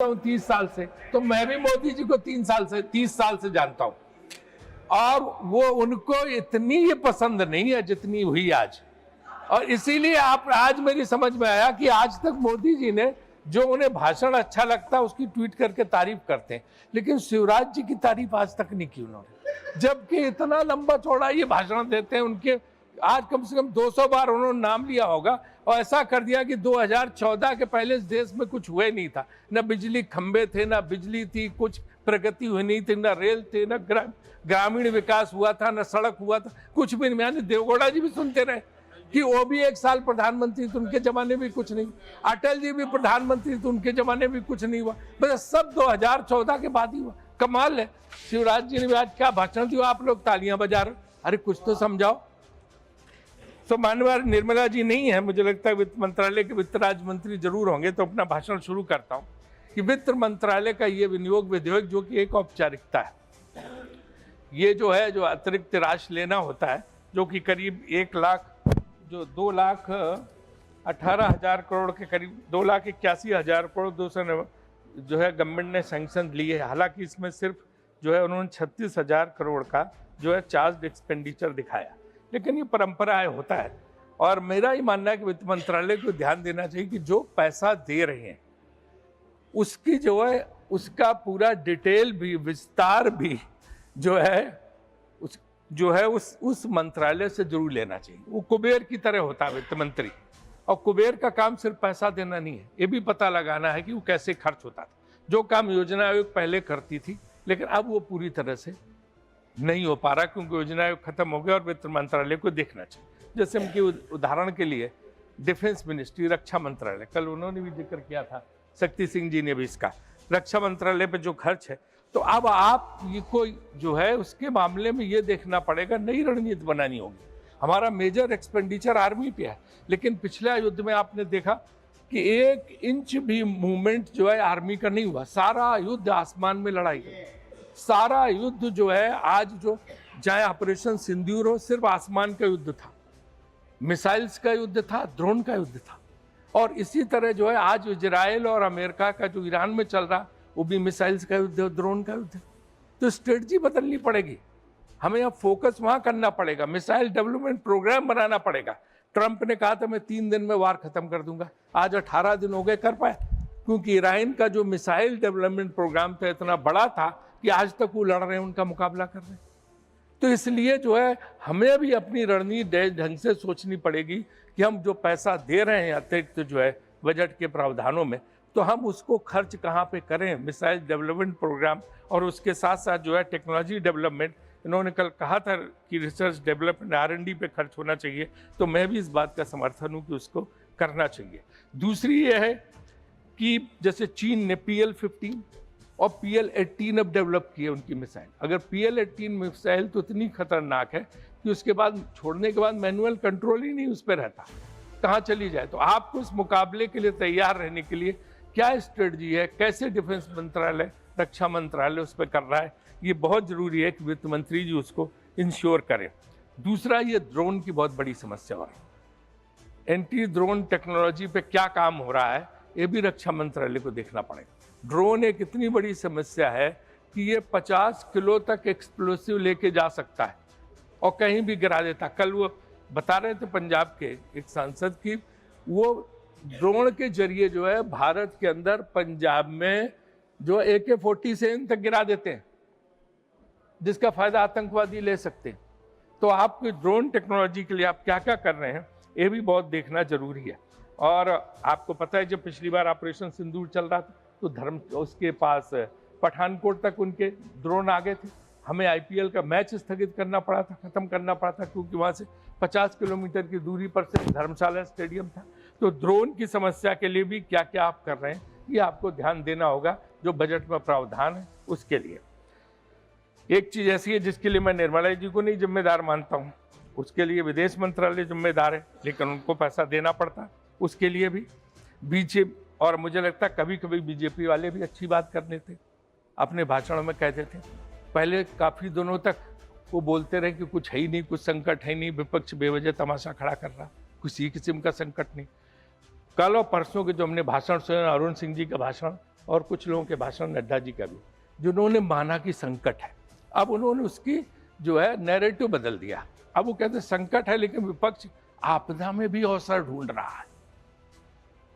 हूँ 30 साल से, तो मैं भी मोदी जी को 30 साल से जानता हूँ, और वो उनको इतनी ये पसंद नहीं है जितनी हुई आज। और इसीलिए आप आज मेरी समझ में आया कि आज तक मोदी जी ने जो उन्हें भाषण अच्छा लगता है उसकी ट्वीट करके तारीफ करते हैं, लेकिन शिवराज जी की तारीफ आज तक नहीं की उन्होंने, जबकि इतना लंबा चौड़ा ये भाषण देते हैं। उनके आज कम से कम 200 बार उन्होंने नाम लिया होगा, और ऐसा कर दिया कि 2014 के पहले इस देश में कुछ हुए नहीं था, न बिजली खंबे थे, न बिजली थी, कुछ प्रगति हुई नहीं थी, न रेल थे, न ग्रामीण विकास हुआ था, न सड़क हुआ था, कुछ भी नहीं। यानी देवगौड़ा जी भी सुनते रहे कि वो भी 1 साल प्रधानमंत्री थे, उनके जमाने में भी कुछ नहीं। अटल जी भी प्रधानमंत्री थे, उनके जमाने में भी कुछ नहीं हुआ, बस सब 2014 के बाद ही हुआ। कमाल है, शिवराज जी ने भी आज क्या भाषण दिया, आप लोग तालियां बजा रहे, अरे कुछ तो समझाओ। तो माननीय निर्मला जी नहीं है, मुझे लगता है वित्त मंत्रालय के वित्त राज्य मंत्री जरूर होंगे, तो अपना भाषण शुरू करता हूं कि वित्त मंत्रालय का ये विनियोग विधेयक जो कि एक औपचारिकता है, ये जो है जो अतिरिक्त राशि लेना होता है, जो कि करीब 2,18,000 करोड़ के करीब 2,81,000 करोड़ 200 जो है गवर्नमेंट ने सैंक्शन लिए है। हालांकि इसमें सिर्फ जो है उन्होंने 36,000 करोड़ का जो है चार्ज एक्सपेंडिचर दिखाया, लेकिन ये परंपरा है, होता है। और मेरा ही मानना है कि वित्त मंत्रालय को ध्यान देना चाहिए कि जो पैसा दे रहे हैं उसकी जो है उसका पूरा डिटेल भी, विस्तार भी जो है उस मंत्रालय से जरूर लेना चाहिए। वो कुबेर की तरह होता है वित्त मंत्री, और कुबेर का काम सिर्फ पैसा देना नहीं है, ये भी पता लगाना है कि वो कैसे खर्च होता था। जो काम योजना आयोग पहले करती थी, लेकिन अब वो पूरी तरह से नहीं हो पा रहा क्योंकि योजना आयोग खत्म हो गया, और वित्त मंत्रालय को देखना चाहिए। जैसे उनके उदाहरण के लिए डिफेंस मिनिस्ट्री, रक्षा मंत्रालय, कल उन्होंने भी जिक्र किया था, शक्ति सिंह जी ने भी इसका, रक्षा मंत्रालय पे जो खर्च है, तो अब आप ये कोई जो है उसके मामले में ये देखना पड़ेगा, नई रणनीति बनानी होगी। हमारा मेजर एक्सपेंडिचर आर्मी पे है, लेकिन पिछले युद्ध में आपने देखा कि 1 इंच भी मूवमेंट जो है आर्मी का नहीं हुआ, सारा युद्ध आसमान में लड़ाई, सारा युद्ध जो है आज जो चाहे ऑपरेशन सिंदूर हो, सिर्फ आसमान का युद्ध था, मिसाइल्स का युद्ध था, ड्रोन का युद्ध था। और इसी तरह जो है आज इजराइल और अमेरिका का जो ईरान में चल रहा, वो भी मिसाइल्स का युद्ध है, ड्रोन का युद्ध है। तो स्ट्रेटजी बदलनी पड़ेगी, हमें अब फोकस वहां करना पड़ेगा, मिसाइल डेवलपमेंट प्रोग्राम बनाना पड़ेगा। ट्रंप ने कहा था मैं 3 दिन में वार खत्म कर दूंगा, आज 18 दिन हो गए, कर पाए? क्योंकि ईरान का जो मिसाइल डेवलपमेंट प्रोग्राम था इतना बड़ा था कि आज तक वो लड़ रहे हैं, उनका मुकाबला कर रहे हैं। तो इसलिए जो है हमें भी अपनी रणनीति ढंग से सोचनी पड़ेगी कि हम जो पैसा दे रहे हैं अतिरिक्त जो है बजट के प्रावधानों में, तो हम उसको खर्च कहाँ पे करें, मिसाइल डेवलपमेंट प्रोग्राम, और उसके साथ साथ जो है टेक्नोलॉजी डेवलपमेंट। इन्होंने कल कहा था कि रिसर्च डेवलपमेंट R&D पे खर्च होना चाहिए, तो मैं भी इस बात का समर्थन हूँ कि उसको करना चाहिए। दूसरी ये है कि जैसे चीन ने PL-15 और PL-18 अब डेवलप किए उनकी मिसाइल। अगर PL-18 मिसाइल तो इतनी खतरनाक है कि उसके बाद छोड़ने के बाद मैनुअल कंट्रोल ही नहीं उस पर रहता, कहाँ चली जाए। तो आपको इस मुकाबले के लिए तैयार रहने के लिए क्या स्ट्रेटजी है, कैसे डिफेंस मंत्रालय, रक्षा मंत्रालय उस पर कर रहा है, ये बहुत जरूरी है कि वित्त मंत्री जी उसको इंश्योर करें। दूसरा, ये ड्रोन की बहुत बड़ी समस्या है, एंटी ड्रोन टेक्नोलॉजी पे क्या काम हो रहा है, ये भी रक्षा मंत्रालय को देखना पड़ेगा। ड्रोन एक इतनी बड़ी समस्या है कि ये 50 किलो तक एक्सप्लोसिव लेके जा सकता है और कहीं भी गिरा देता। कल वो बता रहे थे पंजाब के एक सांसद की, वो ड्रोन के जरिए जो है भारत के अंदर पंजाब में जो AK-47 तक गिरा देते हैं, जिसका फायदा आतंकवादी ले सकते हैं। तो आपकी ड्रोन टेक्नोलॉजी के लिए आप क्या क्या कर रहे हैं, ये भी बहुत देखना जरूरी है। और आपको पता है जब पिछली बार ऑपरेशन सिंदूर चल रहा था तो उसके पास पठानकोट तक उनके ड्रोन आ गए थे, हमें IPL का मैच स्थगित करना पड़ा था, खत्म करना पड़ा था, क्योंकि वहाँ से 50 किलोमीटर की दूरी पर से धर्मशाला स्टेडियम था। तो ड्रोन की समस्या के लिए भी क्या क्या आप कर रहे हैं, ये आपको ध्यान देना होगा, जो बजट में प्रावधान है उसके लिए। एक चीज़ ऐसी है जिसके लिए मैं निर्मला जी को नहीं जिम्मेदार मानता हूँ, उसके लिए विदेश मंत्रालय जिम्मेदार है, लेकिन उनको पैसा देना पड़ता है उसके लिए भी। बीजेपी, और मुझे लगता है कभी कभी बीजेपी वाले भी अच्छी बात करते थे, अपने भाषणों में कहते थे। पहले काफ़ी दिनों तक वो बोलते रहे कि कुछ है ही नहीं, कुछ संकट है ही नहीं, विपक्ष बेवजह तमाशा खड़ा कर रहा, किसी किस्म का संकट नहीं। कल और परसों के जो हमने भाषण सुने, अरुण सिंह जी का भाषण, और कुछ लोगों के भाषण, नड्डा जी का भी, जिन्होंने माना कि संकट है। अब उन्होंने उसकी जो है नैरेटिव बदल दिया। अब वो कहते हैं संकट है, लेकिन विपक्ष आपदा में भी अवसर ढूंढ रहा है।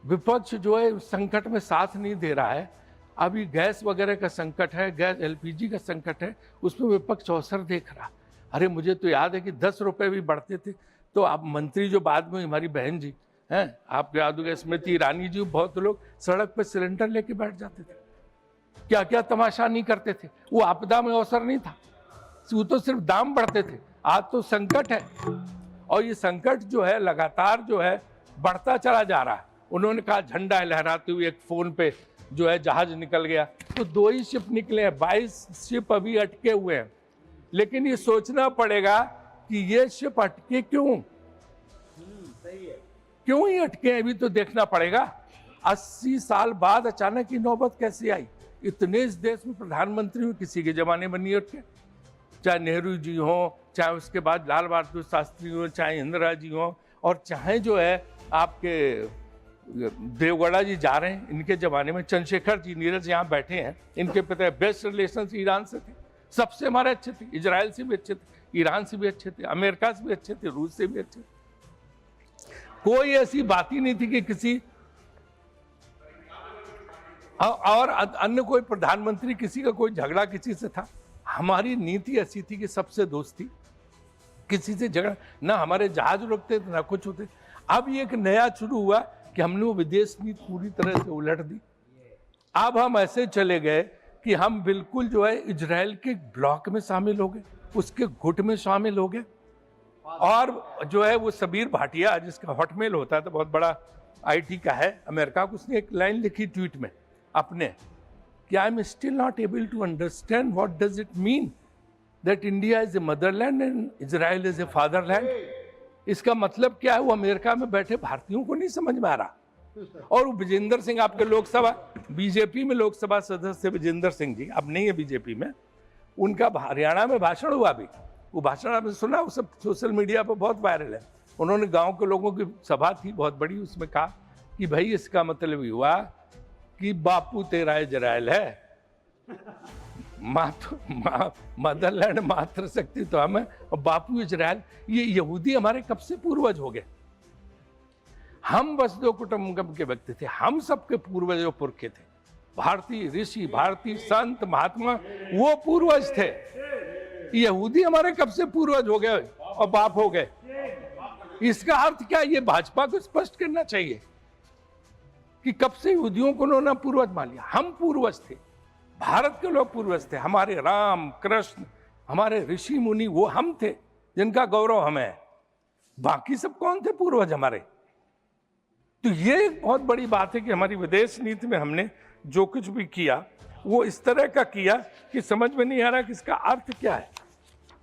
विपक्ष जो है संकट में साथ नहीं दे रहा है। अभी गैस वगैरह का संकट है, गैस LPG का संकट है, उसमें विपक्ष अवसर देख रहा। अरे मुझे तो याद है कि 10 रुपए भी बढ़ते थे तो आप मंत्री जो बाद में हमारी बहन जी हैं, आपके याद होगा स्मृति ईरानी जी, बहुत लोग सड़क पर सिलेंडर लेके बैठ जाते थे। क्या क्या तमाशा नहीं करते थे। वो आपदा में अवसर नहीं था, वो तो सिर्फ दाम बढ़ते थे। आज तो संकट है और ये संकट जो है लगातार जो है बढ़ता चला जा रहा है। उन्होंने कहा झंडा लहराते हुए एक फोन पे जो है जहाज निकल गया, तो 2 ही शिप निकले हैं, 22 शिप अभी अटके हुए हैं। लेकिन ये सोचना पड़ेगा कि ये शिप अटके क्यों, क्यों ही अटके, अभी तो देखना पड़ेगा। 80 साल बाद अचानक ये नौबत कैसे आई। इतने इस देश में प्रधानमंत्री हुए, किसी के जमाने में नहीं अटके, चाहे नेहरू जी हो, चाहे उसके बाद लाल बहादुर शास्त्री हो, चाहे इंदिरा जी हो, और चाहे जो है आपके देवगौड़ा जी जा रहे हैं, इनके जमाने में चंद्रशेखर जी, नीरज यहाँ बैठे हैं, इनके पिता बेस्ट रिलेशन ईरान से थे, सबसे हमारे अच्छे थे, इजराइल से भी अच्छे थे, ईरान से भी अच्छे थे, अमेरिका से भी अच्छे थे, रूस से भी अच्छे थे। कोई ऐसी बात ही नहीं थी कि किसी और अन्य कोई प्रधानमंत्री किसी का कोई झगड़ा किसी से था। हमारी नीति ऐसी थी कि सबसे दोस्ती, किसी से झगड़ा ना, हमारे जहाज रुकते थे ना कुछ होते। अब ये एक नया शुरू हुआ कि हमने वो विदेश नीति पूरी तरह से उलट दी। अब हम ऐसे चले गए कि हम बिल्कुल जो है इजराइल के ब्लॉक में शामिल हो गए, उसके गुट में शामिल हो गए। और जो है वो सबीर भाटिया, जिसका हॉटमेल होता है तो बहुत बड़ा IT का है अमेरिका को, उसने एक लाइन लिखी ट्वीट में अपने कि I am still not able to understand what does it mean that India is a motherland and Israel is a fatherland. इसका मतलब क्या है, वो अमेरिका में बैठे भारतीयों को नहीं समझ में आ रहा। और विजेंद्र सिंह, आपके लोकसभा बीजेपी में लोकसभा सदस्य विजेंद्र सिंह जी, अब नहीं है बीजेपी में, उनका हरियाणा में भाषण हुआ अभी, वो भाषण आपने सुना, वो सब सोशल मीडिया पर बहुत वायरल है। उन्होंने गांव के लोगों की सभा थी बहुत बड़ी, उसमें कहा कि भाई इसका मतलब हुआ कि बापू तेरा इजराइल है, मदरलैंड मातृशक्ति तो हमें, और बापू इजराइल। ये यहूदी हमारे कब से पूर्वज हो गए। हम वसुधैव कुटुंबकम के व्यक्ति थे, हम सबके पूर्वज पुरखे थे। भारतीय ऋषि, भारतीय संत, महात्मा वो पूर्वज थे। यहूदी हमारे कब से पूर्वज हो गए और बाप हो गए। इसका अर्थ क्या, ये भाजपा को स्पष्ट करना चाहिए कि कब से यहूदियों को उन्होंने पूर्वज मान लिया। हम पूर्वज थे, भारत के लोग पूर्वज थे, हमारे राम कृष्ण, हमारे ऋषि मुनि, वो हम थे जिनका गौरव हमें है। बाकी सब कौन थे पूर्वज हमारे। तो ये एक बहुत बड़ी बात है कि हमारी विदेश नीति में हमने जो कुछ भी किया वो इस तरह का किया कि समझ में नहीं आ रहा कि इसका अर्थ क्या है।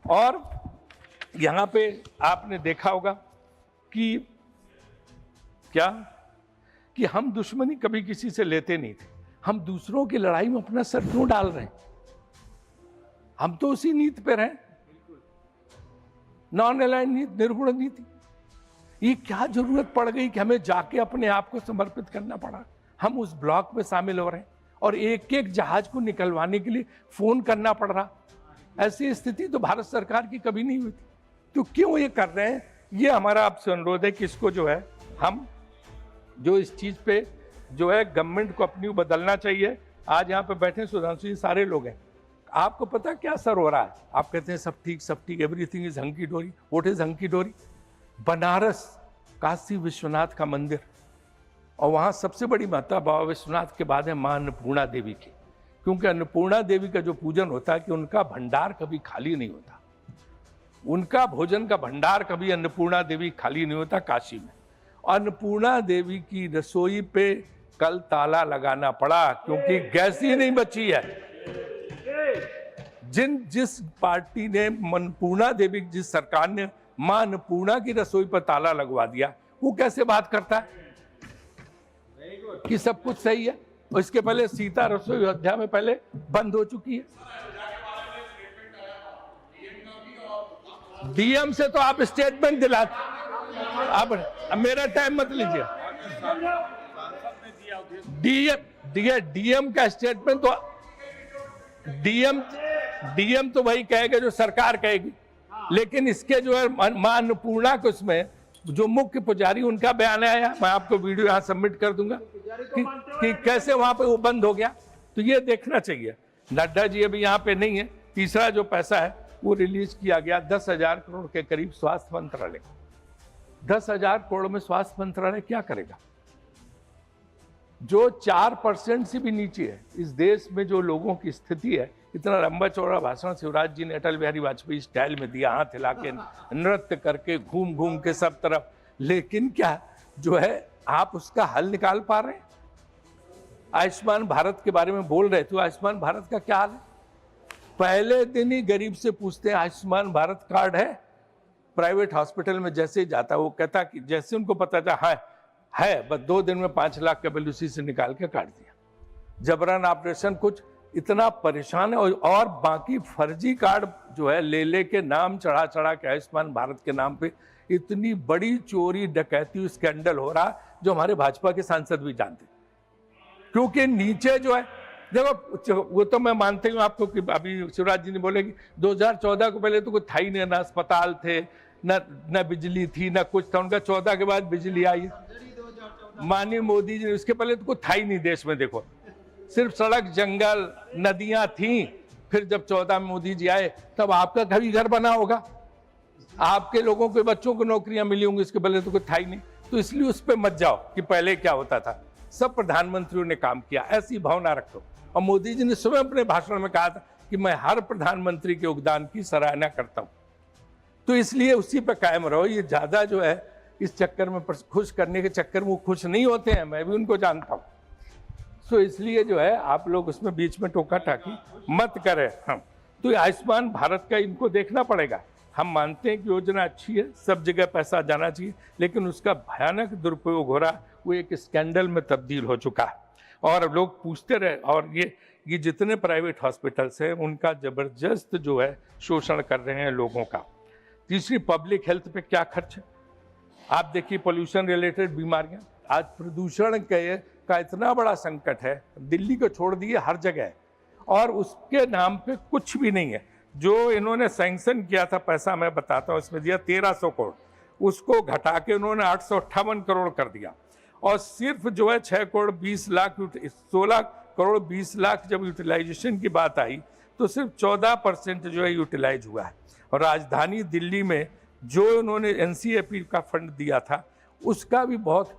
और यहाँ पे आपने देखा होगा कि क्या कि हम दुश्मनी कभी किसी से लेते नहीं थे। हम दूसरों की लड़ाई में अपना सर क्यों डाल रहे हैं। हम तो उसी नीति पे रहे, नॉन अलाइंड नीति, निर्गुण नीति। ये क्या जरूरत पड़ गई कि हमें जाके अपने आप को समर्पित करना पड़ा। हम उस ब्लॉक में शामिल हो रहे हैं और एक एक जहाज को निकलवाने के लिए फोन करना पड़ रहा। ऐसी स्थिति तो भारत सरकार की कभी नहीं हुई थी। तो क्यों ये कर रहे हैं, ये हमारा आपसे अनुरोध है कि इसको जो है हम जो इस चीज पे जो है गवर्नमेंट को अपनी बदलना चाहिए। आज यहाँ पे बैठे सुधांशु जी, सारे लोग हैं, आपको पता क्या असर हो रहा है। आप कहते हैं सब ठीक, एवरीथिंग इज हंकी डोरी। व्हाट इज हंकी डोरी? बनारस काशी विश्वनाथ का मंदिर, और वहाँ सबसे बड़ी माता बाबा विश्वनाथ के बाद है माँ अन्नपूर्णा देवी की, क्योंकि अन्नपूर्णा देवी का जो पूजन होता है कि उनका भंडार कभी खाली नहीं होता, उनका भोजन का भंडार कभी अन्नपूर्णा देवी खाली नहीं होता काशी में। अन्नपूर्णा देवी की रसोई पे कल ताला लगाना पड़ा क्योंकि गैस ही नहीं बची है। जिस पार्टी ने अन्नपूर्णा देवी, जिस सरकार ने मां अन्नपूर्णा की रसोई पर ताला लगवा दिया, वो कैसे बात करता है कि सब कुछ सही है। और इसके पहले सीता रसोई अयोध्या में पहले बंद हो चुकी है। डीएम से तो आप स्टेटमेंट दिलाते, अब मेरा टाइम मत लीजिए। डीएम का स्टेटमेंट तो डीएम तो वही कहेगा जो सरकार कहेगी, लेकिन इसके जो है मां अन्नपूर्णा के उसमें जो मुख्य पुजारी उनका बयान आया, मैं आपको वीडियो यहाँ सबमिट कर दूंगा कि कैसे वहां पे वो बंद हो गया। तो ये देखना चाहिए। नड्डा जी अभी यहाँ पे नहीं है। तीसरा जो पैसा है वो रिलीज किया गया 10,000 करोड़ के करीब स्वास्थ्य मंत्रालय। 10,000 करोड़ में स्वास्थ्य मंत्रालय क्या करेगा? जो 4% से भी नीचे है इस देश में जो लोगों की स्थिति है। इतना लंबा चौड़ा भाषण शिवराज जी ने अटल बिहारी वाजपेयी स्टाइल में दिया, हाथ हिला के, नृत्य करके, घूम घूम के सब तरफ, लेकिन क्या जो है आप उसका हल निकाल पा रहे हैं? आयुष्मान भारत के बारे में बोल रहे थे, आयुष्मान भारत का क्या हाल है? पहले दिन ही गरीब से पूछते हैं आयुष्मान भारत कार्ड है? प्राइवेट हॉस्पिटल में जैसे ही जाता है वो कहता कि जैसे उनको पता था है बस 2 दिन में 5 लाख का बिल उसी से निकाल के काट दिया। जबरन ऑपरेशन, कुछ इतना परेशान है। और बाकी फर्जी कार्ड जो है ले के नाम चढ़ा के आयुष्मान भारत के नाम पे इतनी बड़ी चोरी डकैती स्कैंडल हो रहा जो हमारे भाजपा के सांसद भी जानते। क्योंकि नीचे जो है देखो, वो तो मैं मानती हूँ आपको कि अभी शिवराज जी ने बोले कि 2014 को पहले तो कोई था ही नहीं, ना अस्पताल थे, न बिजली थी, ना कुछ था। उनका 14 के बाद बिजली आई। माननीय मोदी जी, उसके पहले तो कोई था ही नहीं देश में। देखो सिर्फ सड़क, जंगल, नदियां थी। फिर जब 14 में मोदी जी आए तब आपका कभी घर बना होगा, आपके लोगों के बच्चों को नौकरियां मिली होंगी। इसके पहले तो कोई था ही नहीं। तो इसलिए उस पर मत जाओ कि पहले क्या होता था। सब प्रधानमंत्रियों ने काम किया, ऐसी भावना रखो। और मोदी जी ने स्वयं अपने भाषण में कहा था कि मैं हर प्रधानमंत्री के योगदान की सराहना करता हूं। तो इसलिए उसी पर कायम रहो। ये ज्यादा जो है इस चक्कर में, खुश करने के चक्कर में वो खुश नहीं होते हैं, मैं भी उनको जानता हूं। तो इसलिए जो है आप लोग उसमें बीच में टोका टाकी मत करें। हम तो आयुष्मान भारत का इनको देखना पड़ेगा। हम मानते हैं कि योजना अच्छी है, सब जगह पैसा जाना चाहिए, लेकिन उसका भयानक दुरुपयोग हो रहा, वो एक स्कैंडल में तब्दील हो चुका है। और लोग पूछते रहे। और ये जितने प्राइवेट हॉस्पिटल्स हैं उनका जबरदस्त जो है शोषण कर रहे हैं लोगों का। तीसरी, पब्लिक हेल्थ पे क्या खर्च है। आप देखिए पोल्यूशन रिलेटेड बीमारियां, आज प्रदूषण का इतना बड़ा संकट है, दिल्ली को छोड़ दिए हर जगह है, और उसके नाम पे कुछ भी नहीं है। जो इन्होंने सैंक्शन किया था पैसा, मैं बताता हूँ, इसमें दिया 1300 करोड़, उसको घटा के उन्होंने 858 करोड़ कर दिया। और सिर्फ जो है 6 करोड़ 20 लाख 16 करोड़ 20 लाख जब यूटिलाइजेशन की बात आई तो सिर्फ 14% जो है यूटिलाइज हुआ है। और राजधानी दिल्ली में जो उन्होंने NCAP का फंड दिया था उसका भी बहुत